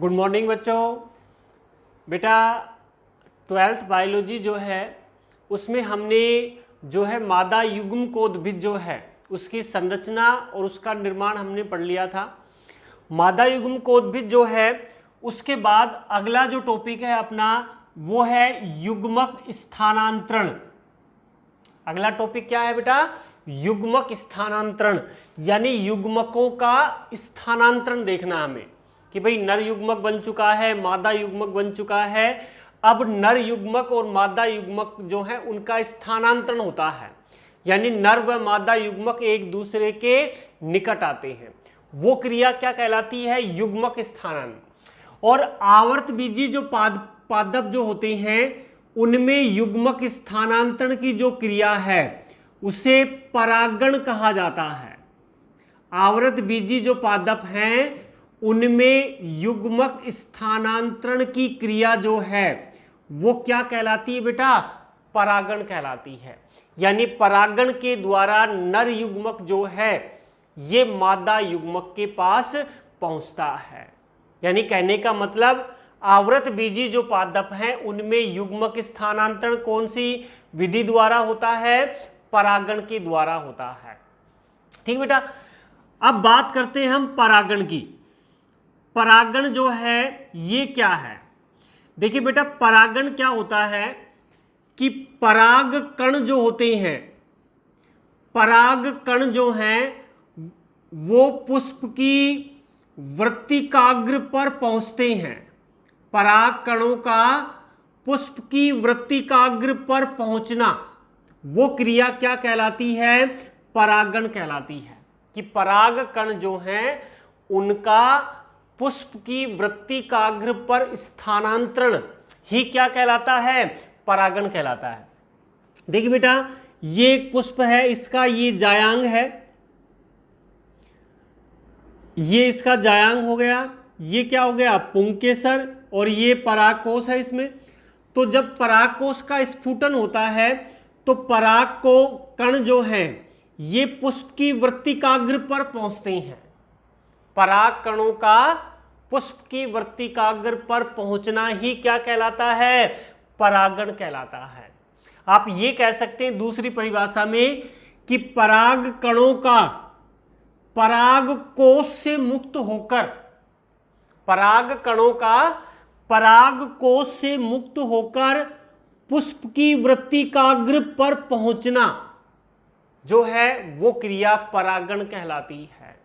Good morning बच्चों। बेटा 12th biology जो है उसमें हमने जो है मादा युग्म कोद्भिद जो है उसकी संरचना और उसका निर्माण हमने पढ़ लिया था। मादा युग्म कोद्भिद जो है उसके बाद अगला जो टॉपिक है अपना वो है युग्मक स्थानांतरण। अगला टॉपिक क्या है बेटा? युग्मक स्थानांतरण, यानी युग्मकों का स्थानांतरण देखना हमें कि भाई नर युग्मक बन चुका है, मादा युग्मक बन चुका है, अब नर युग्मक और मादा युग्मक जो है उनका स्थानांतरण होता है, यानी नर व मादा युग्मक एक दूसरे के निकट आते हैं। वो क्रिया क्या कहलाती है? युग्मक स्थानांतरण। और आवर्त बीजी जो पादप जो होते हैं उनमें युग्मक स्थानांतरण की जो क्रिया है उसे परागण कहा जाता है। आवर्त बीजी जो पादप हैं उनमें युग्मक स्थानांतरण की क्रिया जो है वो क्या कहलाती है बेटा? परागण कहलाती है। यानी परागण के द्वारा नर युग्मक जो है ये मादा युग्मक के पास पहुंचता है। यानी कहने का मतलब आवृत बीजी जो पादप हैं उनमें युग्मक स्थानांतरण कौन सी विधि द्वारा होता है? परागण के द्वारा होता है। ठीक बेटा, अब बात करते हैं हम परागण की। परागण जो है ये क्या है? देखिए बेटा, परागण क्या होता है कि पराग कण जो होते हैं, पराग कण जो हैं वो पुष्प की वृत्तिकाग्र पर पहुंचते हैं। पराग कणों का पुष्प की वृत्तिकाग्र पर पहुंचना, वो क्रिया क्या कहलाती है? परागण कहलाती है। कि पराग कण जो हैं उनका पुष्प की वृत्तिकाग्र पर स्थानांतरण ही क्या कहलाता है? परागण कहलाता है। देखिए बेटा, ये एक पुष्प है, इसका ये जायांग है, ये इसका जायांग हो गया, ये क्या हो गया? पुंकेसर, और ये परागकोश है इसमें। तो जब परागकोश का स्फुटन होता है तो पराग को कण जो हैं ये पुष्प की वृत्तिकाग्र पर पहुंचते हैं। पराग कणों का पुष्प की वृत्तिकाग्र पर पहुंचना ही क्या कहलाता है? परागण कहलाता है। आप ये कह सकते हैं दूसरी परिभाषा में कि पराग कणों का पराग कोश से मुक्त होकर, पराग कणों का पराग कोश से मुक्त होकर पुष्प की वृत्तिकाग्र पर पहुंचना जो है वो क्रिया परागण कहलाती है।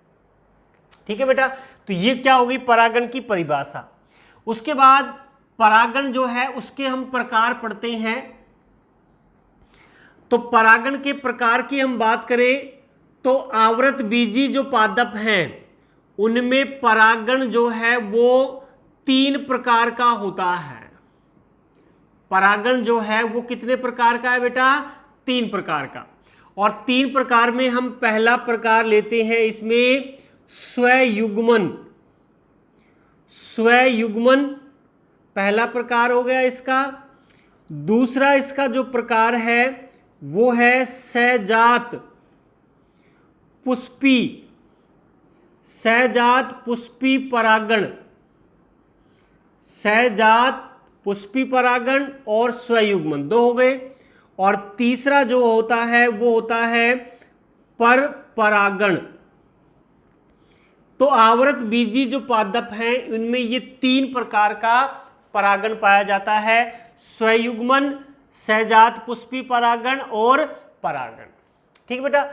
ठीक है बेटा, तो ये क्या होगी? परागण की परिभाषा। उसके बाद परागण जो है उसके हम प्रकार पढ़ते हैं। तो परागण के प्रकार की हम बात करें तो आवृत बीजी जो पादप हैं उनमें परागण जो है वो 3 प्रकार का होता है। परागण जो है वो कितने प्रकार का है बेटा? 3 प्रकार का। और 3 प्रकार में हम पहला प्रकार लेते हैं इसमें स्वयुग्मन। स्वयुग्मन पहला प्रकार हो गया इसका। दूसरा इसका जो प्रकार है वो है सहजात पुष्पी, सहजात पुष्पी परागण, सहजात पुष्पी परागण और स्वयुग्मन 2 हो गए। और तीसरा जो होता है वो होता है पर परागण। तो आवर्त बीजी जो पादप हैं उनमें ये 3 प्रकार का परागण पाया जाता है: स्वयुग्मन, सहजात पुष्पी परागण और परागण। ठीक बेटा,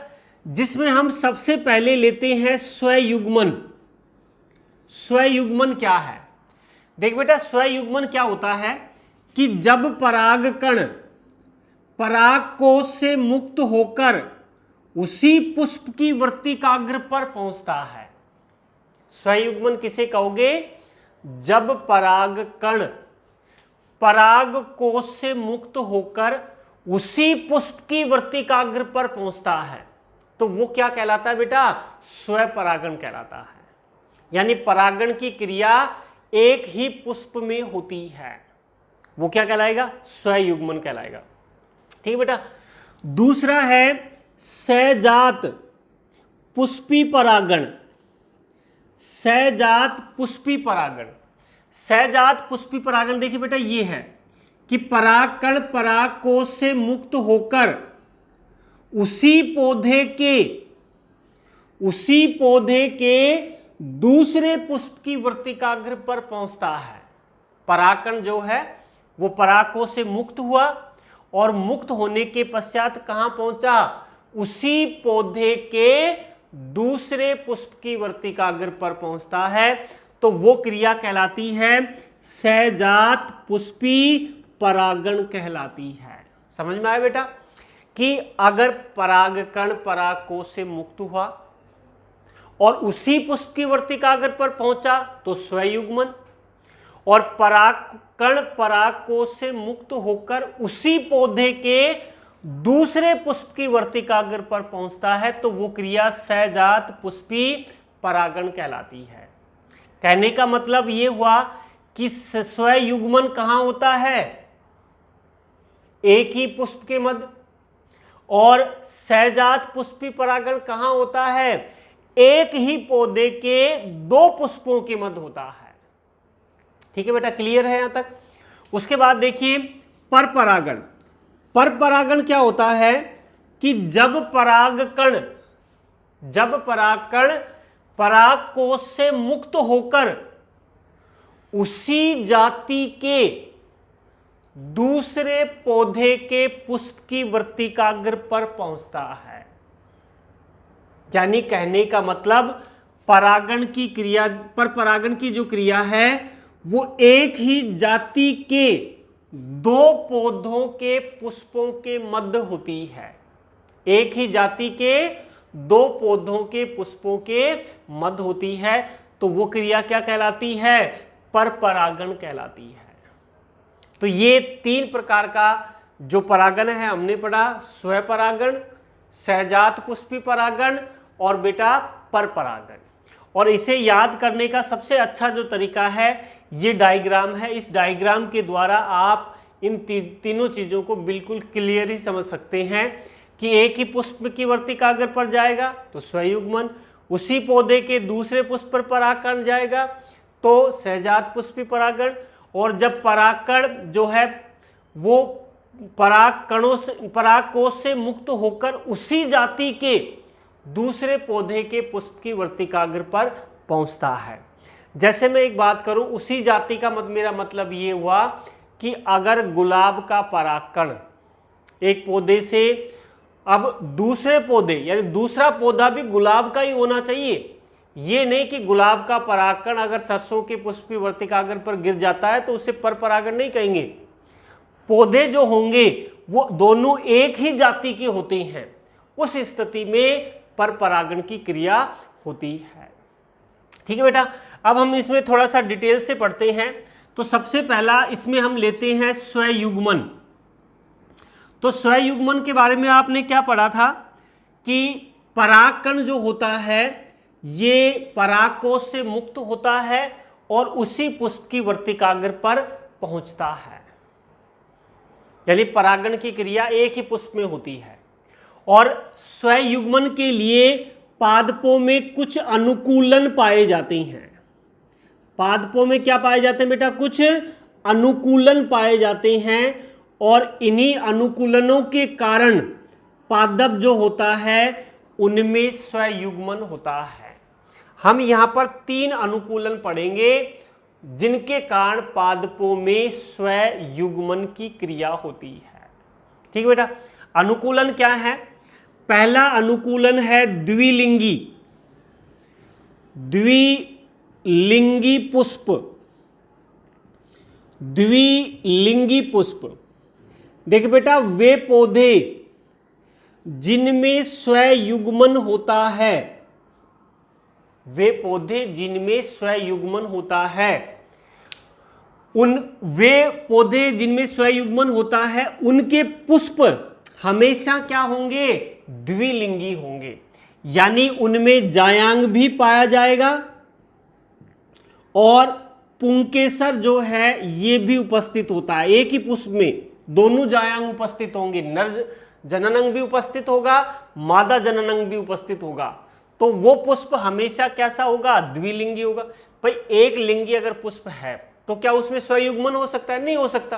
जिसमें हम सबसे पहले लेते हैं स्वयुग्मन। स्वयुग्मन क्या है? देख बेटा, स्वयुग्मन क्या होता है कि जब पराग कण पराग कोश से मुक्त होकर उसी पुष्प की वृत्तिकाग्र पर पहुंचता है। स्वयुग्मन किसे कहोगे? जब पराग कण पराग कोश से मुक्त होकर उसी पुष्प की वृत्तिकाग्र पर पहुंचता है तो वो क्या कहलाता है बेटा? स्वपरागण कहलाता है। यानी परागण की क्रिया एक ही पुष्प में होती है, वो क्या कहलाएगा? स्वयुग्मन कहलाएगा। ठीक बेटा, दूसरा है सहजात पुष्पी परागण। सहजात पुष्पी परागण, सहजात पुष्पी परागण देखिए बेटा ये है कि परागकण परागकोश से मुक्त होकर उसी पौधे के दूसरे पुष्प की वर्तिकाग्र पर पहुंचता है। परागकण जो है वो परागकोश से मुक्त हुआ और मुक्त होने के पश्चात कहां पहुंचा, उसी पौधे के दूसरे पुष्प की वर्तिकाग्र पर पहुंचता है, तो वो क्रिया कहलाती है सहजात पुष्पी परागण कहलाती है। समझ में आया बेटा कि अगर परागकण परागकोश से मुक्त हुआ और उसी पुष्प की वर्तिकाग्र पर पहुंचा तो स्वयुग्मन, और परागकण परागकोश से मुक्त होकर उसी पौधे के दूसरे पुष्प की वर्तिकाग्र पर पहुंचता है तो वो क्रिया सहजात पुष्पी परागण कहलाती है। कहने का मतलब ये हुआ कि स्वयुग्मन कहां होता है, एक ही पुष्प के मध्य, और सहजात पुष्पी परागण कहां होता है, एक ही पौधे के दो पुष्पों के मध्य होता है। ठीक है बेटा, क्लियर है यहां तक। उसके बाद देखिए पर परागण। पर परागण क्या होता है कि जब परागकण परागकोश से मुक्त होकर उसी जाति के दूसरे पौधे के पुष्प की वर्तिकाग्र पर पहुंचता है। यानी कहने का मतलब परागण की क्रिया, पर परागण की जो क्रिया है वो एक ही जाति के दो पौधों के पुष्पों के मध्य होती है। एक ही जाति के दो पौधों के पुष्पों के मध्य होती है, तो वो क्रिया क्या कहलाती है, पर परागण कहलाती है। तो ये तीन प्रकार का जो परागण है हमने पढ़ा, स्वपरागण, सहजात पुष्पी परागण और बेटा पर परागण। और इसे याद करने का सबसे अच्छा जो तरीका है ये डायग्राम है। इस डायग्राम के द्वारा आप इन तीनों चीज़ों को बिल्कुल क्लियर ही समझ सकते हैं कि एक ही पुष्प की वर्तिकाग्र पर जाएगा तो स्वयुग्मन, उसी पौधे के दूसरे पुष्प पर परागकण जाएगा तो सहजात पुष्पी परागण, और जब परागकण जो है वो परागकोश से मुक्त होकर उसी जाति के दूसरे पौधे के पुष्प की वर्तिकाग्र पर पहुंचता है। जैसे मैं एक बात करूं, उसी जाति का मेरा मतलब ये हुआ कि अगर गुलाब का परागकण एक पौधे से अब दूसरे पौधे यानी दूसरा पौधा भी गुलाब का ही होना चाहिए, ये नहीं कि गुलाब का परागकण अगर सरसों के पुष्प की वर्तिकाग्र पर गिर जाता है तो उसे पर परागण नहीं कहेंगे। पौधे जो होंगे वो दोनों एक ही जाति के होते हैं, उस स्थिति में पर परागण की क्रिया होती है। ठीक है बेटा, अब हम इसमें थोड़ा सा डिटेल से पढ़ते हैं। तो सबसे पहला इसमें हम लेते हैं स्वयुग्मन। तो स्वयुग्मन के बारे में आपने क्या पढ़ा था कि परागकण जो होता है ये परागकोश से मुक्त होता है और उसी पुष्प की वर्तिकाग्र पर पहुंचता है, यानी परागण की क्रिया एक ही पुष्प में होती है। और स्वयुग्मन के लिए पादपों में कुछ अनुकूलन पाए जाते हैं। पादपों में क्या पाए जाते हैं बेटा, कुछ अनुकूलन पाए जाते हैं, और इन्हीं अनुकूलनों के कारण पादप जो होता है उनमें स्वयुग्मन होता है। हम यहाँ पर 3 अनुकूलन पढ़ेंगे जिनके कारण पादपों में स्वयुग्मन की क्रिया होती है। ठीक बेटा, अनुकूलन क्या है? पहला अनुकूलन है द्विलिंगी पुष्प। द्विलिंगी पुष्प देख बेटा, वे पौधे जिनमें स्वयुग्मन होता है, वे पौधे जिनमें स्वयुग्मन होता है, वे पौधे जिनमें स्वयुग्मन होता है उनके पुष्प हमेशा क्या होंगे? द्विलिंगी होंगे, यानी उनमें जायांग भी पाया जाएगा और पुंकेसर जो है ये भी उपस्थित होता है। एक ही पुष्प में दोनों जायांग उपस्थित होंगे, नर जननांग भी उपस्थित होगा, मादा जननांग भी उपस्थित होगा। तो वो पुष्प हमेशा कैसा होगा? द्विलिंगी होगा। भाई एक लिंगी अगर पुष्प है तो क्या उसमें स्वयुग्मन हो सकता है? नहीं हो सकता,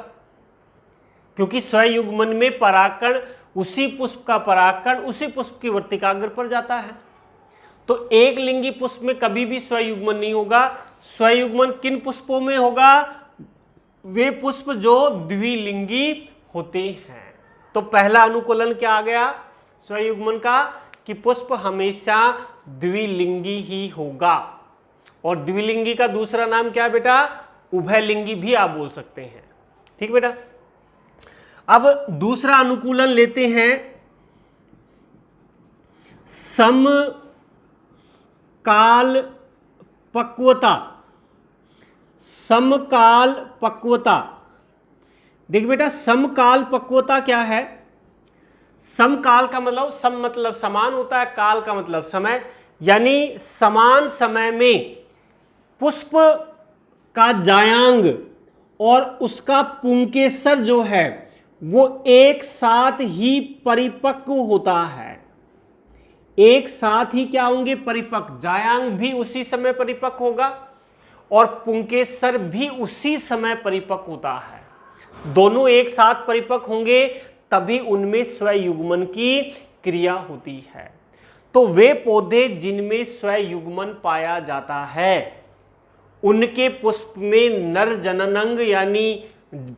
क्योंकि स्वयुग्मन में परागकण उसी पुष्प का परागकण उसी पुष्प की वर्तिकाग्र पर जाता है। तो एक लिंगी पुष्प में कभी भी स्वयुग्मन नहीं होगा। स्वयुग्मन किन पुष्पों में होगा? वे पुष्प जो द्विलिंगी होते हैं। तो पहला अनुकूलन क्या आ गया स्वयुग्मन का? कि पुष्प हमेशा द्विलिंगी ही होगा। और द्विलिंगी का दूसरा नाम क्या है बेटा? उभयलिंगी भी आप बोल सकते हैं। ठीक बेटा। अब दूसरा अनुकूलन लेते हैं, समकाल पक्वता। समकाल पक्वता, देख बेटा समकाल पक्वता क्या है? समकाल का मतलब सम मतलब समान होता है, काल का मतलब समय, यानी समान समय में पुष्प का जायांग और उसका पुंकेसर जो है वो एक साथ ही परिपक्व होता है। एक साथ ही क्या होंगे? परिपक्व। जायांग भी उसी समय परिपक्व होगा और पुंकेसर भी उसी समय परिपक्व होता है। दोनों एक साथ परिपक्व होंगे तभी उनमें स्वयुग्मन की क्रिया होती है। तो वे पौधे जिनमें स्वयुग्मन पाया जाता है उनके पुष्प में नर जननांग यानी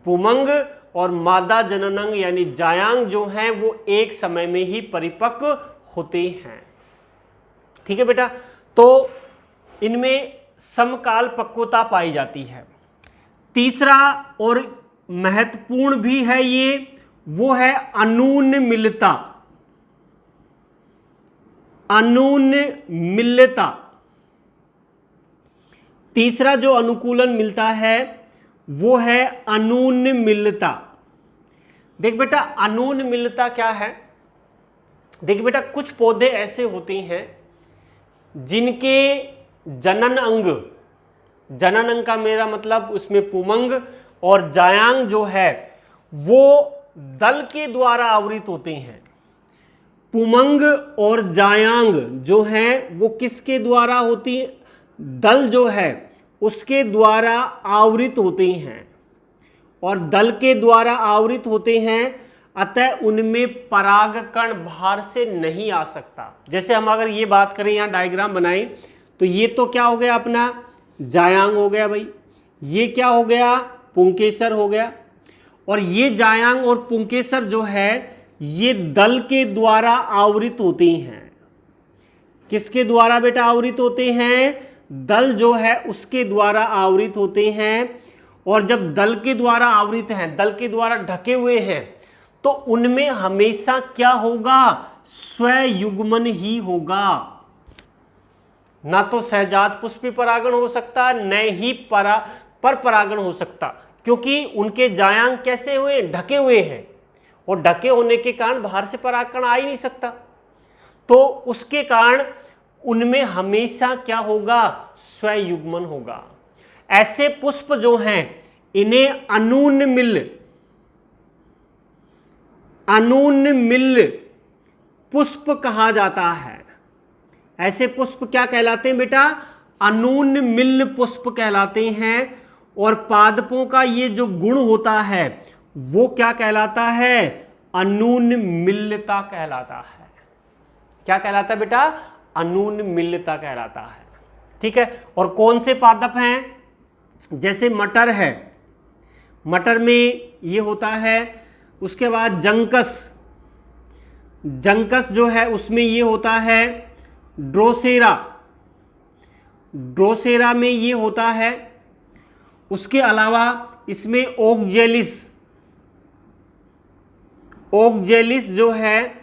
पुमंग और मादा जननांग यानी जायांग जो हैं वो एक समय में ही परिपक्व होते हैं। ठीक है बेटा। तो इनमें समकाल पक्वता पाई जाती है। तीसरा और महत्वपूर्ण भी है ये, वो है अनून्मिलता। अनून्मिलता, तीसरा जो अनुकूलन मिलता है वो है अनून्मिलता। देख बेटा अनून्मिलता क्या है? देख बेटा कुछ पौधे ऐसे होते हैं जिनके जनन अंग, जनन अंग का मेरा मतलब उसमें पुमंग और जायांग जो है वो दल के द्वारा आवृत होते हैं। पुमंग और जायांग जो हैं वो किसके द्वारा होती है? दल जो है उसके द्वारा आवृत होते हैं और दल के द्वारा आवृत होते हैं, अतः उनमें परागकण बाहर से नहीं आ सकता। जैसे हम अगर ये बात करें, यहाँ डायग्राम बनाएं, तो ये तो क्या हो गया अपना जायांग हो गया भाई, ये क्या हो गया पुंकेसर हो गया, और ये जायांग और पुंकेसर जो है ये दल के द्वारा आवृत होते हैं। किसके द्वारा बेटा आवृत होते हैं? दल जो है उसके द्वारा आवृत होते हैं। और जब दल के द्वारा आवृत हैं, दल के द्वारा ढके हुए हैं, तो उनमें हमेशा क्या होगा? स्वयुग्मन ही होगा। ना तो सहजात पुष्पी परागण हो सकता, न ही पर परागण हो सकता, क्योंकि उनके जायांग कैसे हुए? ढके हुए हैं, और ढके होने के कारण बाहर से परागकण आ ही नहीं सकता। तो उसके कारण उनमें हमेशा क्या होगा? स्वयुग्मन होगा। ऐसे पुष्प जो हैं इन्हें अनून्मिल पुष्प कहा जाता है। ऐसे पुष्प क्या कहलाते हैं बेटा? अनून्मिल पुष्प कहलाते हैं। और पादपों का ये जो गुण होता है वो क्या कहलाता है? अनून्मिलता कहलाता है। क्या कहलाता है बेटा? अनून्मिलता कहलाता है। ठीक है। और कौन से पादप हैं? जैसे मटर है, मटर में ये होता है। उसके बाद जंकस, जंकस जो है उसमें ये होता है। ड्रोसेरा, ड्रोसेरा में ये होता है। उसके अलावा इसमें ओकजेलिस, ओकजेलिस जो है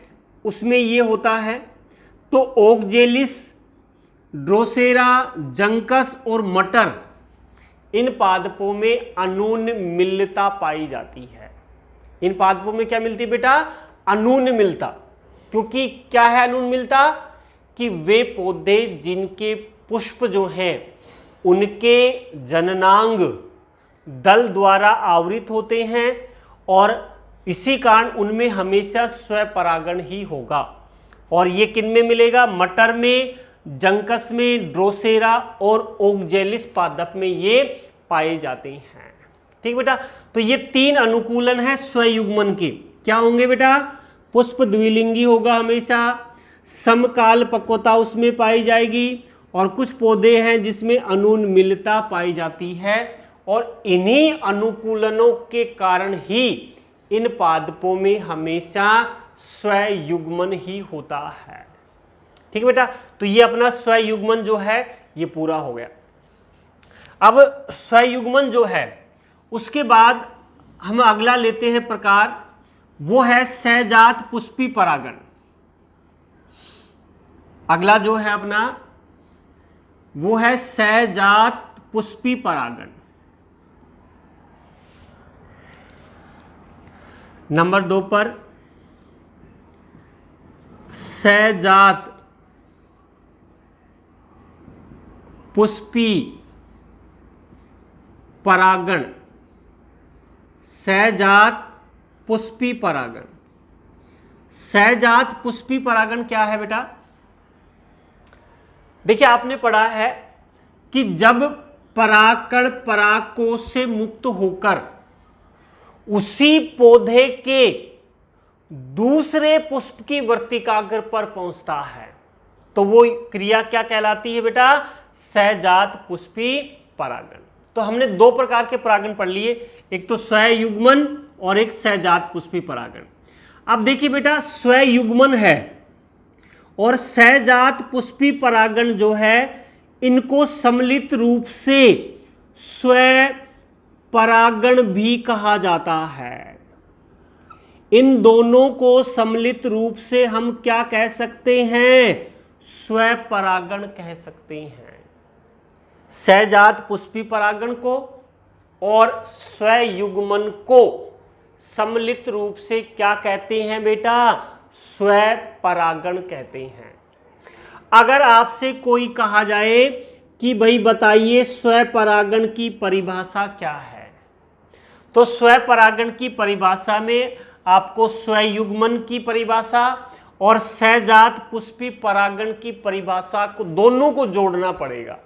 उसमें ये होता है। तो ओकजेलिस, ड्रोसेरा, जंकस और मटर, इन पादपों में अनून्मिलता पाई जाती है। इन पादपों में क्या मिलती है बेटा? अनून्मिलता। क्योंकि क्या है अनून्मिलता? कि वे पौधे जिनके पुष्प जो हैं उनके जननांग दल द्वारा आवृत होते हैं और इसी कारण उनमें हमेशा स्वपरागण ही होगा। और ये किन में मिलेगा? मटर में, जंकस में, ड्रोसेरा और ओकजेलिस पादप में ये पाए जाते हैं। ठीक बेटा, तो ये 3 अनुकूलन है स्वयुग्मन के। क्या होंगे बेटा? पुष्प द्विलिंगी होगा हमेशा, समकाल पक्वता उसमें पाई जाएगी, और कुछ पौधे हैं जिसमें अनुन्मिलता पाई जाती है, और इन्हीं अनुकूलनों के कारण ही इन पादपों में हमेशा स्वयुग्मन ही होता है। ठीक है बेटा, तो ये अपना स्वयुग्मन जो है ये पूरा हो गया। अब स्वयुग्मन जो है उसके बाद हम अगला लेते हैं प्रकार, वो है सहजात पुष्पी परागण। अगला जो है अपना वो है सहजात पुष्पी परागण। नंबर 2 पर सहजात पुष्पी परागण। सहजात पुष्पी परागण। सहजात पुष्पी परागण क्या है बेटा? देखिए, आपने पढ़ा है कि जब परागकण परागकोश से मुक्त होकर उसी पौधे के दूसरे पुष्प की वर्तिकाग्र पर पहुंचता है तो वो क्रिया क्या कहलाती है बेटा? सहजात पुष्पी परागण। तो हमने 2 प्रकार के परागण पढ़ लिए, एक तो स्वयुग्मन और एक सहजात पुष्पी परागण। अब देखिए बेटा, स्वयुग्मन है और सहजात पुष्पी परागण जो है इनको सम्मिलित रूप से स्व परागण भी कहा जाता है। इन दोनों को सम्मिलित रूप से हम क्या कह सकते हैं? स्वपरागण कह सकते हैं। सहजात पुष्पी परागण को और स्वयुग्मन को सम्मिलित रूप से क्या कहते हैं बेटा? स्वपरागण कहते हैं। अगर आपसे कोई कहा जाए कि भाई बताइए स्वपरागण की परिभाषा क्या है, तो स्वपरागण की परिभाषा में आपको स्वयुग्मन की परिभाषा और सहजात पुष्पी परागण की परिभाषा को दोनों को जोड़ना पड़ेगा।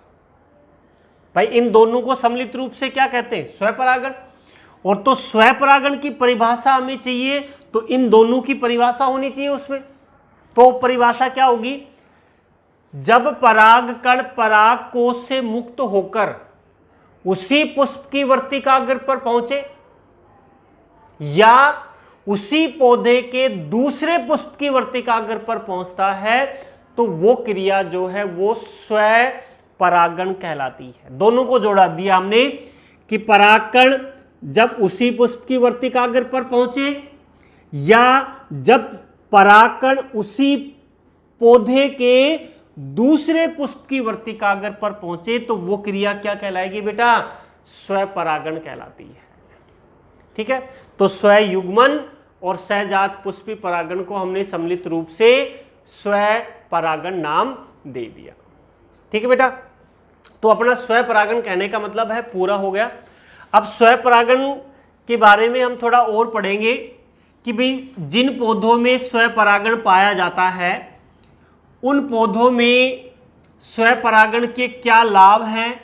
भाई इन दोनों को सम्मिलित रूप से क्या कहते हैं? स्वपरागण। और तो स्वपरागण की परिभाषा हमें चाहिए तो इन दोनों की परिभाषा होनी चाहिए उसमें। तो परिभाषा क्या होगी? जब परागकण परागकोश से मुक्त होकर उसी पुष्प की वर्तिकाग्र पर पहुंचे या उसी पौधे के दूसरे पुष्प की वर्तिकाग्र पर पहुंचता है तो वो क्रिया जो है वो स्वपरागण कहलाती है। दोनों को जोड़ा दिया हमने कि परागकण जब उसी पुष्प की वर्तिकाग्र पर पहुंचे या जब परागकण उसी पौधे के दूसरे पुष्प की वर्तिकाग्र पर पहुंचे तो वो क्रिया क्या कहलाएगी बेटा? स्वपरागण कहलाती है। ठीक है, तो स्वयुग्मन और सहजात पुष्पी परागण को हमने सम्मिलित रूप से स्वपरागण नाम दे दिया। ठीक है बेटा, तो अपना स्वपरागण कहने का मतलब है पूरा हो गया। अब स्वपरागण के बारे में हम थोड़ा और पढ़ेंगे कि भाई जिन पौधों में स्वपरागण पाया जाता है उन पौधों में स्वपरागण के क्या लाभ हैं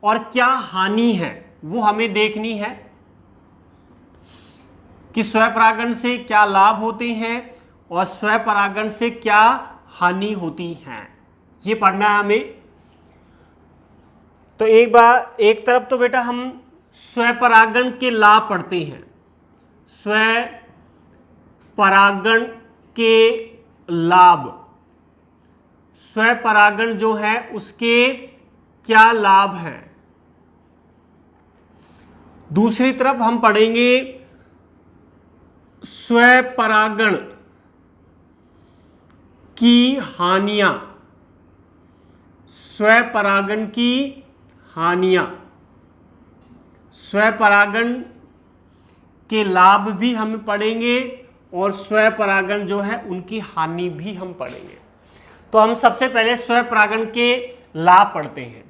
और क्या हानि है, वो हमें देखनी है कि स्वपरागण से क्या लाभ होते हैं और स्वपरागण से क्या हानि होती हैं, ये पढ़ना है हमें। तो एक तरफ तो बेटा हम स्वपरागण के लाभ पढ़ते हैं। स्वपरागण के लाभ, स्वपरागण जो है उसके क्या लाभ हैं। दूसरी तरफ हम पढ़ेंगे स्वपरागण की हानियां। स्वपरागण की हानियां, स्वपरागण के लाभ भी हम पढ़ेंगे और स्वपरागण जो है उनकी हानि भी हम पढ़ेंगे। तो हम सबसे पहले स्वपरागण के लाभ पढ़ते हैं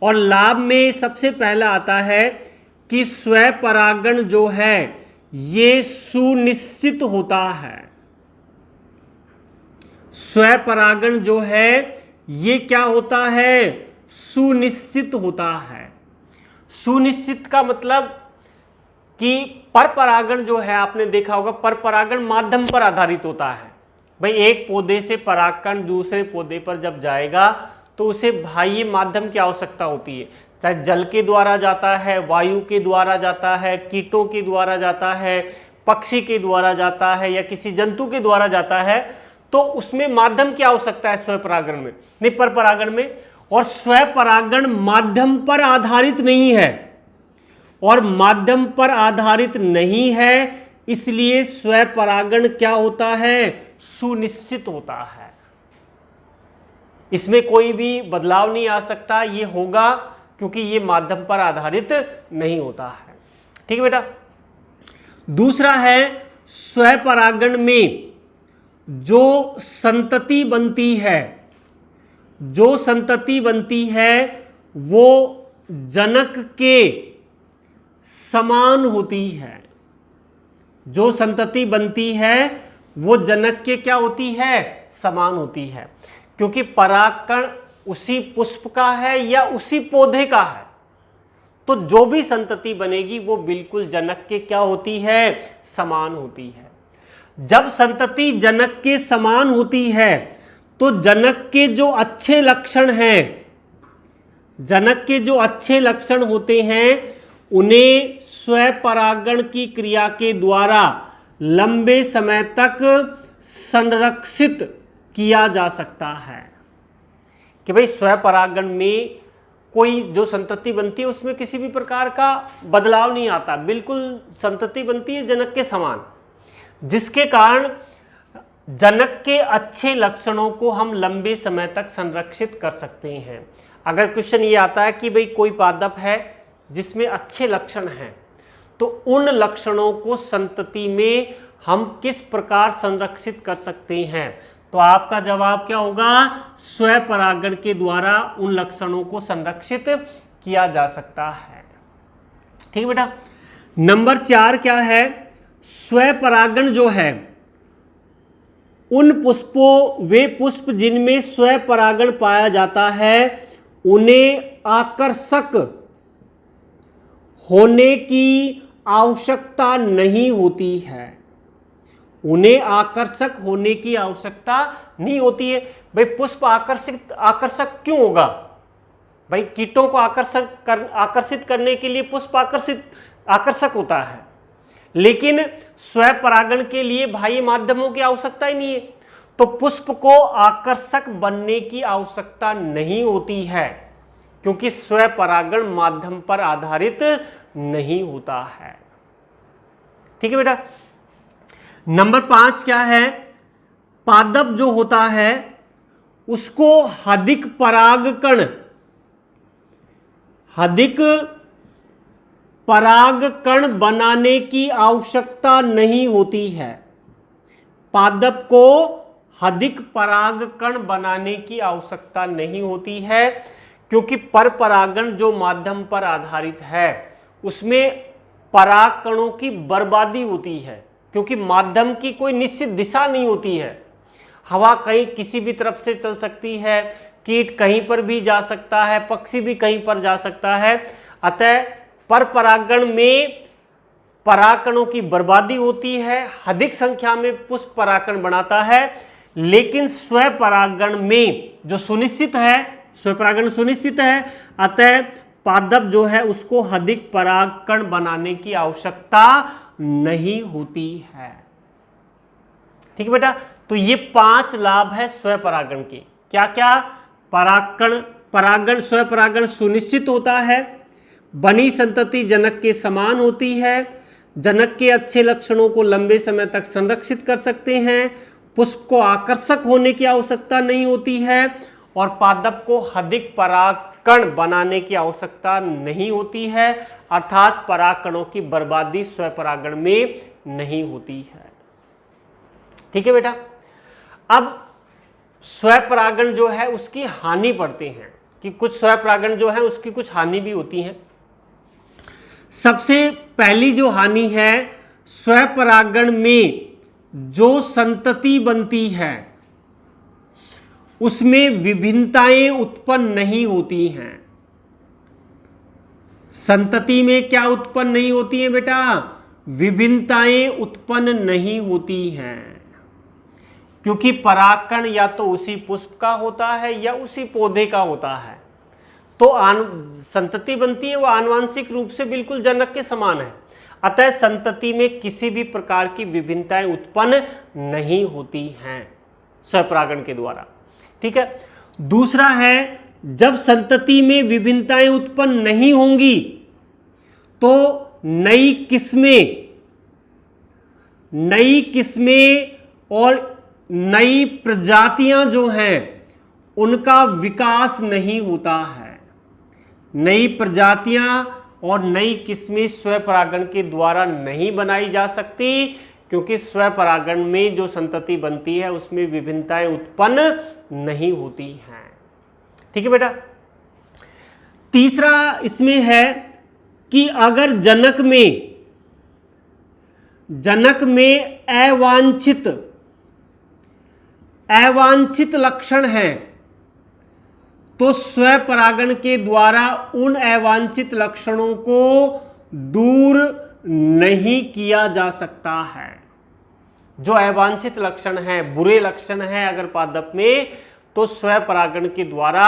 और लाभ में सबसे पहला आता है कि स्वपरागण जो है ये सुनिश्चित होता है। स्वपरागण जो है ये क्या होता है? सुनिश्चित होता है। सुनिश्चित का मतलब कि पर परागण जो है, आपने देखा होगा पर परागण माध्यम पर आधारित होता है। भाई एक पौधे से परागकण दूसरे पौधे पर जब जाएगा तो उसे बाह्य माध्यम की आवश्यकता होती है, चाहे जल के द्वारा जाता है, वायु के द्वारा जाता है, कीटों के द्वारा जाता है, पक्षी के द्वारा जाता है या किसी जंतु के द्वारा जाता है, तो उसमें माध्यम की आवश्यकता है स्वपरागण में, नहीं पर परागण में। और स्वपरागण माध्यम पर आधारित नहीं है, और माध्यम पर आधारित नहीं है, इसलिए स्वपरागण क्या होता है? सुनिश्चित होता है। इसमें कोई भी बदलाव नहीं आ सकता, ये होगा क्योंकि ये माध्यम पर आधारित नहीं होता है। ठीक है बेटा। दूसरा है स्वपरागण में जो संतति बनती है, जो संतति बनती है वो जनक के समान होती है। जो संतति बनती है वो जनक के क्या होती है? समान होती है, क्योंकि परागकण उसी पुष्प का है या उसी पौधे का है, तो जो भी संतति बनेगी वो बिल्कुल जनक के क्या होती है? समान होती है। जब संतति जनक के समान होती है तो जनक के जो अच्छे लक्षण हैं, जनक के जो अच्छे लक्षण होते हैं उन्हें स्वपरागण की क्रिया के द्वारा लंबे समय तक संरक्षित किया जा सकता है। कि भाई स्वपरागण में कोई जो संतति बनती है उसमें किसी भी प्रकार का बदलाव नहीं आता, बिल्कुल संतति बनती है जनक के समान, जिसके कारण जनक के अच्छे लक्षणों को हम लंबे समय तक संरक्षित कर सकते हैं। अगर क्वेश्चन ये आता है कि भाई कोई पादप है जिसमें अच्छे लक्षण हैं, तो उन लक्षणों को संतति में हम किस प्रकार संरक्षित कर सकते हैं, तो आपका जवाब क्या होगा? स्वपरागण के द्वारा उन लक्षणों को संरक्षित किया जा सकता है। ठीक है बेटा। नंबर 4 क्या है? स्वपरागण जो है उन पुष्पों, वे पुष्प जिनमें स्वपरागण पाया जाता है उन्हें आकर्षक होने की आवश्यकता नहीं होती है। उन्हें आकर्षक होने की आवश्यकता नहीं होती है। भाई पुष्प आकर्षक क्यों होगा? भाई कीटों को आकर्षित करने के लिए पुष्प आकर्षक होता है, लेकिन स्वपरागण के लिए बाह्य माध्यमों की आवश्यकता ही नहीं है, तो पुष्प को आकर्षक बनने की आवश्यकता नहीं होती है, क्योंकि स्वपरागण माध्यम पर आधारित नहीं होता है। ठीक है बेटा। नंबर 5 क्या है? पादप जो होता है उसको अधिक परागकण बनाने की आवश्यकता नहीं होती है। पादप को अधिक परागकण बनाने की आवश्यकता नहीं होती है, क्योंकि पर परागण जो माध्यम पर आधारित है उसमें परागकणों की बर्बादी होती है, क्योंकि माध्यम की कोई निश्चित दिशा नहीं होती है। हवा कहीं किसी भी तरफ से चल सकती है, कीट कहीं पर भी जा सकता है, पक्षी भी कहीं पर जा सकता है। अतः पर परागण में परागकणों की बर्बादी होती है, अधिक संख्या में पुष्प परागकण बनाता है, लेकिन स्वपरागण में जो सुनिश्चित है, स्वपरागण सुनिश्चित है, अतः पादप जो है उसको अधिक परागकण बनाने की आवश्यकता नहीं होती है। ठीक है बेटा। तो ये 5 लाभ है स्वपरागण के। क्या क्या? परागण स्वपरागण सुनिश्चित होता है, बनी संतति जनक के समान होती है, जनक के अच्छे लक्षणों को लंबे समय तक संरक्षित कर सकते हैं, पुष्प को आकर्षक होने की आवश्यकता नहीं होती है, और पादप को अधिक परागकण बनाने की आवश्यकता नहीं होती है, अर्थात परागकणों की बर्बादी स्वपरागण में नहीं होती है। ठीक है बेटा। अब स्वपरागण जो है उसकी हानि पढ़ते हैं कि कुछ स्वपरागण जो है उसकी कुछ हानि भी होती है। सबसे पहली जो हानि है, स्वपरागण में जो संतति बनती है उसमें विभिन्नताएं उत्पन्न नहीं होती हैं। संतति में क्या उत्पन्न नहीं होती है बेटा? विभिन्नताएं उत्पन्न नहीं होती हैं, क्योंकि परागकण या तो उसी पुष्प का होता है या उसी पौधे का होता है। तो संतति बनती है वो आनुवांशिक रूप से बिल्कुल जनक के समान है। अतः संतति में किसी भी प्रकार की विभिन्नताएं उत्पन्न नहीं होती हैं स्वपरागण के द्वारा। ठीक है। दूसरा है, जब संतति में विभिन्नताएं उत्पन्न नहीं होंगी तो नई किस्में और नई प्रजातियां जो हैं उनका विकास नहीं होता है। नई प्रजातियां और नई किस्में स्वपरागण के द्वारा नहीं बनाई जा सकती, क्योंकि स्वपरागण में जो संतति बनती है उसमें विभिन्नताएं उत्पन्न नहीं होती हैं। ठीक है बेटा। तीसरा इसमें है कि अगर जनक में अवांछित लक्षण हैं तो स्वपरागण के द्वारा उन अवांछित लक्षणों को दूर नहीं किया जा सकता है। जो अवांछित लक्षण है, बुरे लक्षण है अगर पादप में, तो स्वपरागण के द्वारा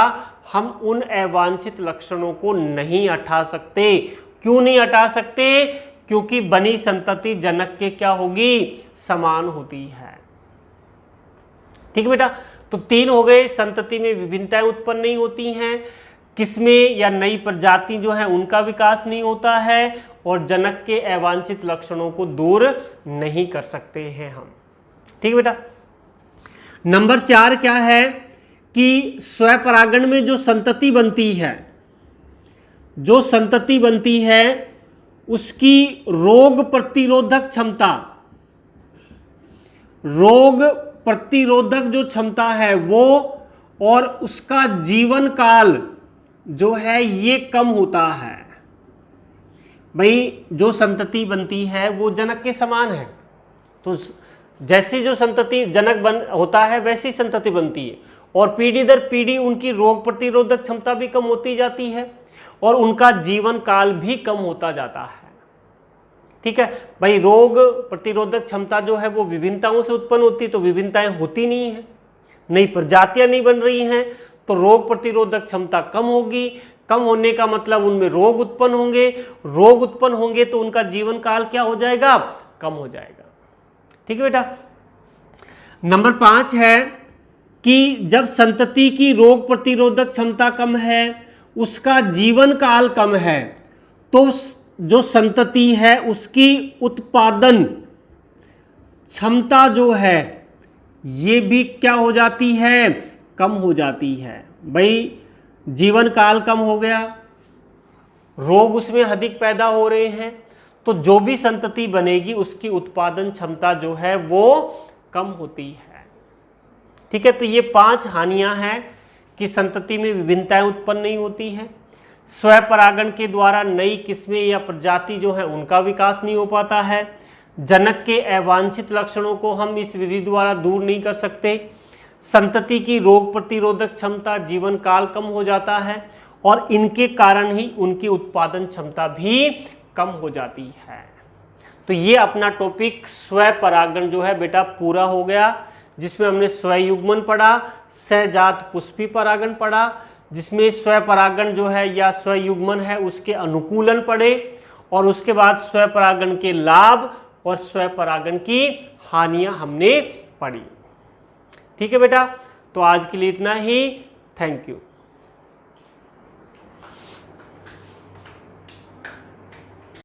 हम उन अवांछित लक्षणों को नहीं हटा सकते। क्यों नहीं हटा सकते? क्योंकि बनी संतति जनक के क्या होगी? समान होती है। ठीक है बेटा। तो 3 हो गए, संतति में विभिन्नताएं उत्पन्न नहीं होती हैं, किस्में या नई प्रजाति जो है उनका विकास नहीं होता है, और जनक के अवांछित लक्षणों को दूर नहीं कर सकते हैं हम। ठीक है बेटा। नंबर 4 क्या है कि स्वपरागण में जो संतति बनती है उसकी रोग प्रतिरोधक जो क्षमता है वो और उसका जीवन काल जो है ये कम होता है। भाई जो संतति बनती है वो जनक के समान है, तो जैसी जो संतति जनक होता है वैसी संतति बनती है, और पीढ़ी दर पीढ़ी उनकी रोग प्रतिरोधक क्षमता भी कम होती जाती है और उनका जीवन काल भी कम होता जाता है। ठीक है भाई। रोग प्रतिरोधक क्षमता जो है वो विभिन्नताओं से उत्पन्न होती है, तो विभिन्नताएं होती नहीं है, नई प्रजातियां नहीं बन रही हैं, तो रोग प्रतिरोधक क्षमता कम होगी। कम होने का मतलब उनमें रोग उत्पन्न होंगे तो उनका जीवन काल क्या हो जाएगा? कम हो जाएगा। ठीक है बेटा। नंबर 5 है कि जब संतति की रोग प्रतिरोधक क्षमता कम है, उसका जीवन काल कम है, तो जो संतति है उसकी उत्पादन क्षमता जो है ये भी क्या हो जाती है? कम हो जाती है। भाई जीवन काल कम हो गया, रोग उसमें अधिक पैदा हो रहे हैं, तो जो भी संतति बनेगी उसकी उत्पादन क्षमता जो है वो कम होती है। ठीक है। तो ये 5 हानियां हैं कि संतति में विभिन्नताएं उत्पन्न नहीं होती हैं, स्वपरागण के द्वारा नई किस्में या प्रजाति जो है उनका विकास नहीं हो पाता है, जनक के अवांछित लक्षणों को हम इस विधि द्वारा दूर नहीं कर सकते, संतति की रोग प्रतिरोधक क्षमता, जीवन काल कम हो जाता है, और इनके कारण ही उनकी उत्पादन क्षमता भी कम हो जाती है। तो ये अपना टॉपिक स्वपरागण जो है बेटा पूरा हो गया, जिसमें हमने स्वयुग्मन पढ़ा, सहजात पुष्पी परागण पढ़ा, जिसमें स्वपरागण जो है या स्वयुग्मन है उसके अनुकूलन पढ़े, और उसके बाद स्वपरागण के लाभ और स्वपरागण की हानियां हमने पढ़ी। ठीक है बेटा। तो आज के लिए इतना ही। Thank you.